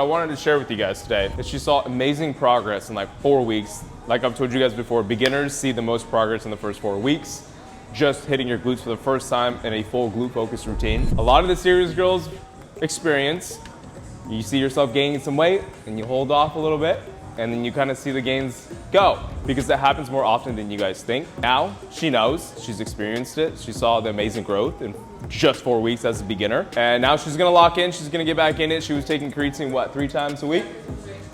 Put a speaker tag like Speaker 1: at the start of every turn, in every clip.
Speaker 1: I wanted to share with you guys today that she saw amazing progress in like 4 weeks. Like I've told you guys before, beginners see the most progress in the first 4 weeks, just hitting your glutes for the first time in a full glute focused routine. A lot of the serious girls experience, you see yourself gaining some weight and you hold off a little bit and then you kind of see the gains go, because that happens more often than you guys think. Now she knows, she's experienced it. She saw the amazing growth in just 4 weeks as a beginner. And now she's gonna lock in, she's gonna get back in it. She was taking creatine, what, 3 times a week?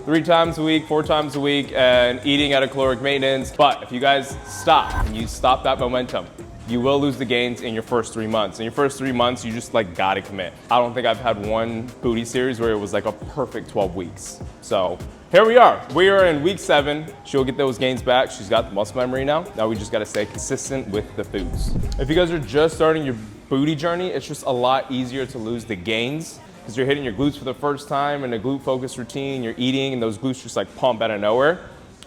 Speaker 1: 3 times a week, 4 times a week, and eating at a caloric maintenance. But if you guys stop and you stop that momentum, you will lose the gains in your first 3 months. In your first 3 months, you just like gotta commit. I don't think I've had one booty series where it was like a perfect 12 weeks. So here we are. We are in week 7. She'll get those gains back. She's got the muscle memory now. Now we just gotta stay consistent with the foods. If you guys are just starting your booty journey, it's just a lot easier to lose the gains because you're hitting your glutes for the first time in a glute focused routine. You're eating and those glutes just like pump out of nowhere.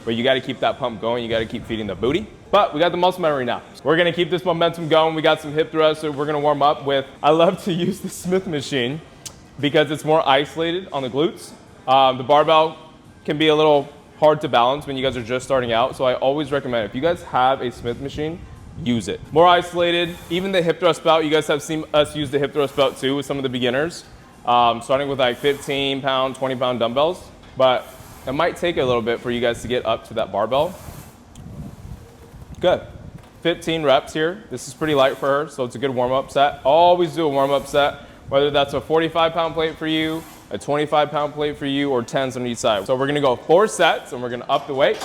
Speaker 1: But you gotta keep that pump going. You gotta keep feeding the booty. But we got the muscle memory now. So we're gonna keep this momentum going. We got some hip thrusts, so we're gonna warm up with, I love to use the Smith machine because it's more isolated on the glutes. The barbell can be a little hard to balance when you guys are just starting out. So I always recommend, if you guys have a Smith machine, use it. More isolated. Even the hip thrust belt, you guys have seen us use the hip thrust belt too with some of the beginners. Starting with like 15 pound, 20 pound dumbbells. But it might take a little bit for you guys to get up to that barbell. Good. 15 reps here. This is pretty light for her, so it's a good warm-up set. Always do a warm-up set, whether that's a 45-pound plate for you, a 25-pound plate for you, or 10s on each side. So we're gonna go 4 sets, and we're gonna up the weight.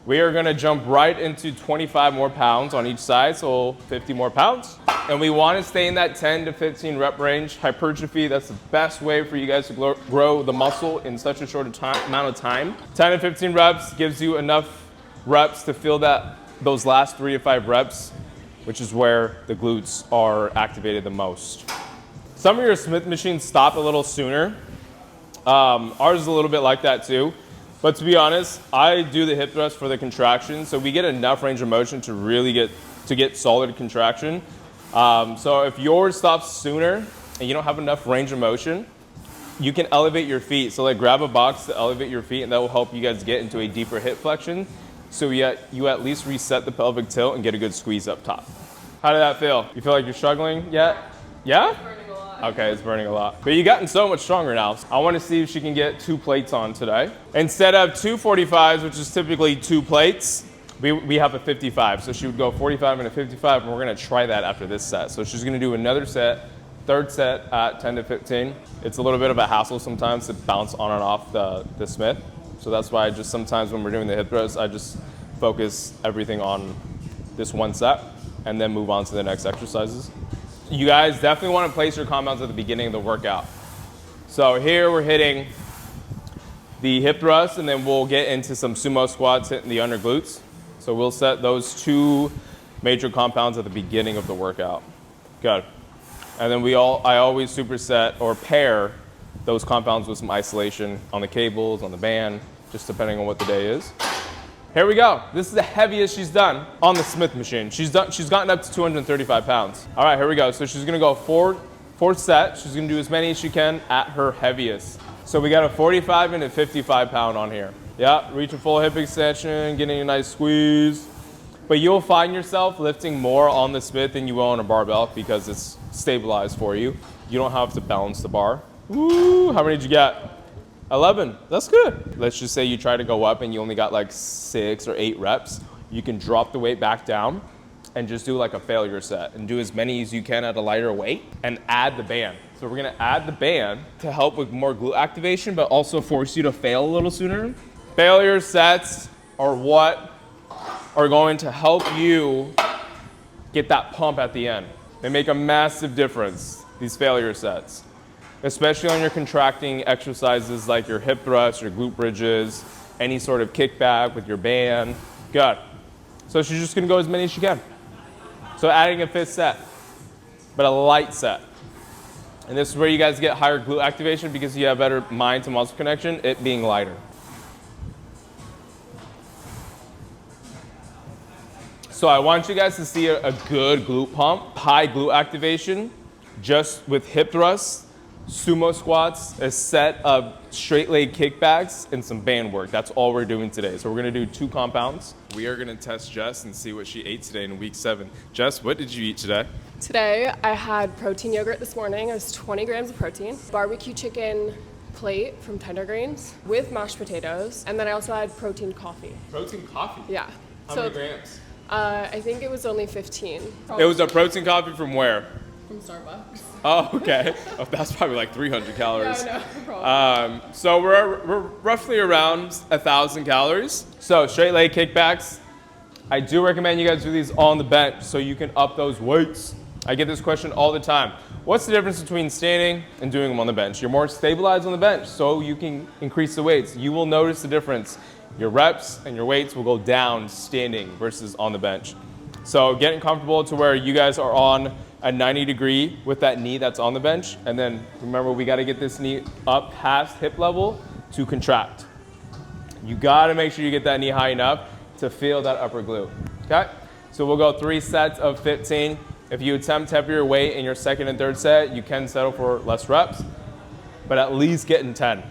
Speaker 1: We are gonna jump right into 25 more pounds on each side, so 50 more pounds. And we wanna stay in that 10 to 15 rep range. Hypertrophy, that's the best way for you guys to grow the muscle in such a short amount of time. 10 to 15 reps gives you enough reps to feel those last 3 to 5 reps, which is where the glutes are activated the most. Some of your Smith machines stop a little sooner. Ours is a little bit like that too. But to be honest, I do the hip thrust for the contraction, so we get enough range of motion to really get solid contraction. So if yours stops sooner and you don't have enough range of motion, you can elevate your feet. So like grab a box to elevate your feet, and that will help you guys get into a deeper hip flexion. So you at least reset the pelvic tilt and get a good squeeze up top. How did that feel? You feel like you're struggling yet? Yeah? It's burning a lot. Okay, it's burning a lot. But you've gotten so much stronger now. I want to see if she can get 2 plates on today. Instead of 2 45s, which is typically 2 plates, we have a 55. So she would go 45 and a 55, and we're gonna try that after this set. So she's gonna do another set, 3rd set at 10 to 15. It's a little bit of a hassle sometimes to bounce on and off the Smith. So that's why I just sometimes when we're doing the hip thrusts, I just focus everything on this one set and then move on to the next exercises. You guys definitely want to place your compounds at the beginning of the workout. So here we're hitting the hip thrust, and then we'll get into some sumo squats hitting the under glutes. So we'll set those 2 major compounds at the beginning of the workout. Good. And then I always superset or pair those compounds with some isolation on the cables, on the band, just depending on what the day is. Here we go. This is the heaviest she's done on the Smith machine. She's gotten up to 235 pounds. All right, here we go. So she's gonna go 4th set. She's gonna do as many as she can at her heaviest. So we got a 45 and a 55 pound on here. Yeah, reach a full hip extension, getting a nice squeeze. But you'll find yourself lifting more on the Smith than you will on a barbell because it's stabilized for you. You don't have to balance the bar. Woo, how many did you get? 11, that's good. Let's just say you try to go up and you only got like 6 or 8 reps. You can drop the weight back down and just do like a failure set and do as many as you can at a lighter weight and add the band. So we're gonna add the band to help with more glute activation, but also force you to fail a little sooner. Failure sets are what are going to help you get that pump at the end. They make a massive difference, these failure sets. Especially on your contracting exercises like your hip thrusts, your glute bridges, any sort of kickback with your band. Good. So she's just gonna go as many as she can. So adding a 5th set, but a light set. And this is where you guys get higher glute activation because you have better mind to muscle connection, it being lighter. So I want you guys to see a good glute pump, high glute activation, just with hip thrusts. sumo squats, a set of straight leg kickbacks, and some band work. That's all we're doing today. So we're gonna do 2 compounds. We are gonna test Jess and see what she ate today in week 7. Jess, what did you eat today?
Speaker 2: Today, I had protein yogurt this morning. It was 20 grams of protein, barbecue chicken plate from Tender Greens with mashed potatoes, and then I also had protein coffee.
Speaker 1: Protein coffee?
Speaker 2: Yeah.
Speaker 1: How many grams?
Speaker 2: I think it was only 15.
Speaker 1: It was a protein coffee from where?
Speaker 2: From Starbucks.
Speaker 1: Oh, okay. Oh, that's probably like 300 calories.
Speaker 2: Yeah, I know, probably.
Speaker 1: So we're roughly around 1,000 calories. So straight leg kickbacks. I do recommend you guys do these on the bench so you can up those weights. I get this question all the time. What's the difference between standing and doing them on the bench? You're more stabilized on the bench, so you can increase the weights. You will notice the difference. Your reps and your weights will go down standing versus on the bench. So getting comfortable to where you guys are on a 90 degree with that knee that's on the bench. And then remember, we gotta get this knee up past hip level to contract. You gotta make sure you get that knee high enough to feel that upper glute, okay? So we'll go 3 sets of 15. If you attempt heavier weight in your second and third set, you can settle for less reps, but at least getting 10.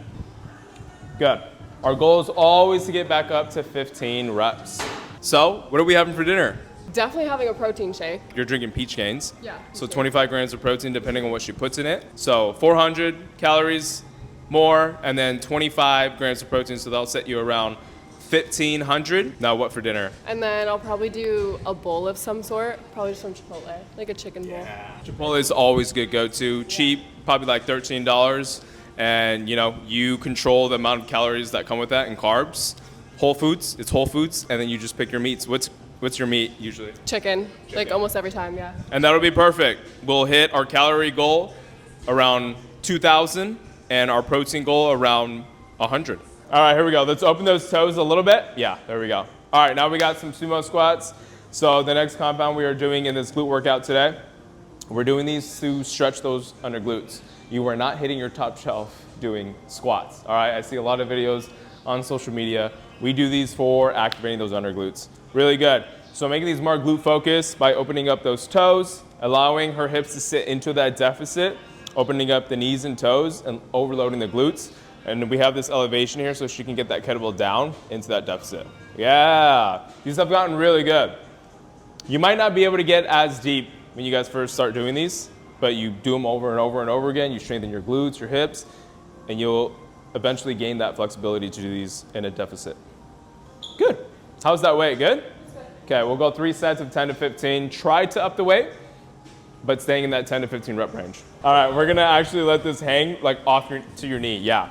Speaker 1: Good. Our goal is always to get back up to 15 reps. So, what are we having for dinner?
Speaker 2: Definitely having a protein shake.
Speaker 1: You're drinking peachgainz.
Speaker 2: Yeah.
Speaker 1: So 25 grams of protein depending on what she puts in it. So 400 calories more, and then 25 grams of protein, so that'll set you around 1,500. Now what for dinner?
Speaker 2: And then I'll probably do a bowl of some sort, probably just some Chipotle, like a chicken bowl.
Speaker 1: Chipotle is always good go-to. Cheap, probably like $13. And you know, you control the amount of calories that come with that and carbs. Whole foods, it's whole foods, and then you just pick your meats. What's your meat usually?
Speaker 2: Chicken, like almost every time, yeah.
Speaker 1: And that'll be perfect. We'll hit our calorie goal around 2,000 and our protein goal around 100. All right, here we go. Let's open those toes a little bit. Yeah, there we go. All right, now we got some sumo squats. So the next compound we are doing in this glute workout today, we're doing these to stretch those under glutes. You are not hitting your top shelf doing squats. All right, I see a lot of videos on social media. We do these for activating those under glutes. Really good. So making these more glute focused by opening up those toes, allowing her hips to sit into that deficit, opening up the knees and toes and overloading the glutes. And we have this elevation here so she can get that kettlebell down into that deficit. Yeah, these have gotten really good. You might not be able to get as deep when you guys first start doing these, but you do them over and over and over again. You strengthen your glutes, your hips, and you'll eventually gain that flexibility to do these in a deficit. Good. How's that weight? Good? Okay, we'll go 3 sets of 10 to 15. Try to up the weight, but staying in that 10 to 15 rep range. All right, we're gonna actually let this hang like off to your knee, yeah.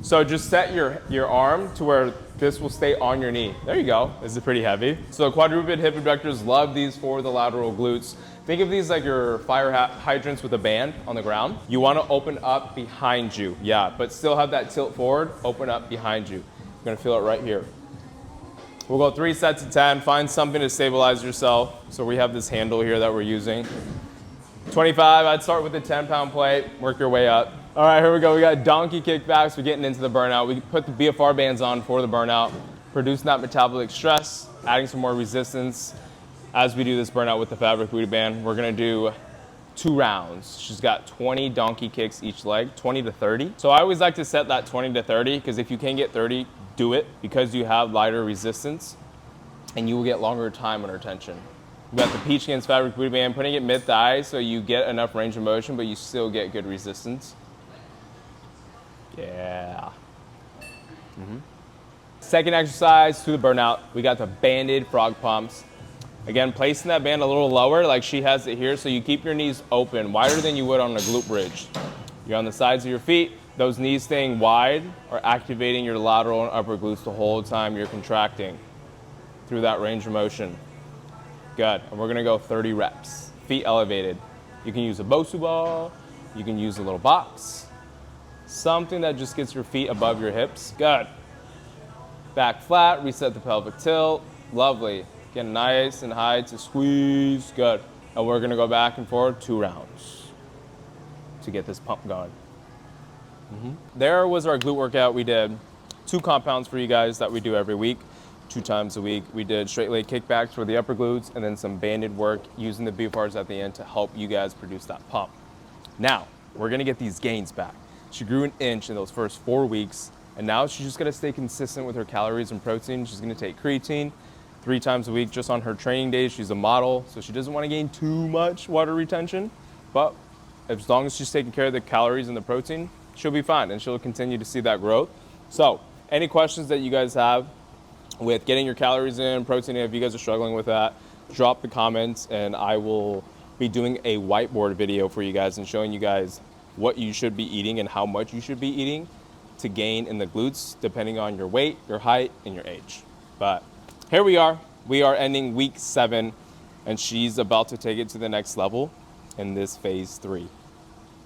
Speaker 1: So just set your arm to where this will stay on your knee. There you go. This is pretty heavy. So quadruped hip abductors love these for the lateral glutes. Think of these like your fire hydrants with a band on the ground. You wanna open up behind you, yeah, but still have that tilt forward, open up behind you. You're gonna feel it right here. We'll go 3 sets of 10, find something to stabilize yourself. So we have this handle here that we're using. 25, I'd start with a 10-pound plate, work your way up. All right, here we go. We got donkey kickbacks. We're getting into the burnout. We put the BFR bands on for the burnout, producing that metabolic stress, adding some more resistance. As we do this burnout with the fabric booty band, we're gonna do 2 rounds. She's got 20 donkey kicks each leg, 20 to 30. So I always like to set that 20 to 30, because if you can get 30, do it, because you have lighter resistance and you will get longer time under tension. We got the peachgainz fabric booty band, putting it mid-thigh so you get enough range of motion, but you still get good resistance. Yeah. Second exercise to the burnout, we got the banded frog pumps. Again, placing that band a little lower like she has it here, so you keep your knees open, wider than you would on a glute bridge. You're on the sides of your feet, those knees staying wide are activating your lateral and upper glutes the whole time you're contracting through that range of motion. Good, and we're gonna go 30 reps, feet elevated. You can use a Bosu ball, you can use a little box, something that just gets your feet above your hips. Good. Back flat, reset the pelvic tilt, lovely. Get nice and high to squeeze, good. And we're gonna go back and forth 2 rounds to get this pump going. There was our glute workout. We did 2 compounds for you guys that we do every week, 2 times a week. We did straight leg kickbacks for the upper glutes and then some banded work using the BFRs at the end to help you guys produce that pump. Now, We're gonna get these gains back. She grew an inch in those first 4 weeks, and now she's just gonna stay consistent with her calories and protein. She's gonna take creatine 3 times a week just on her training days. She's a model, so she doesn't wanna gain too much water retention, but as long as she's taking care of the calories and the protein, she'll be fine, and she'll continue to see that growth. So, any questions that you guys have with getting your calories in, protein in, if you guys are struggling with that, drop the comments, and I will be doing a whiteboard video for you guys and showing you guys what you should be eating and how much you should be eating to gain in the glutes, depending on your weight, your height, and your age. But here we are ending week 7, and she's about to take it to the next level in this phase 3.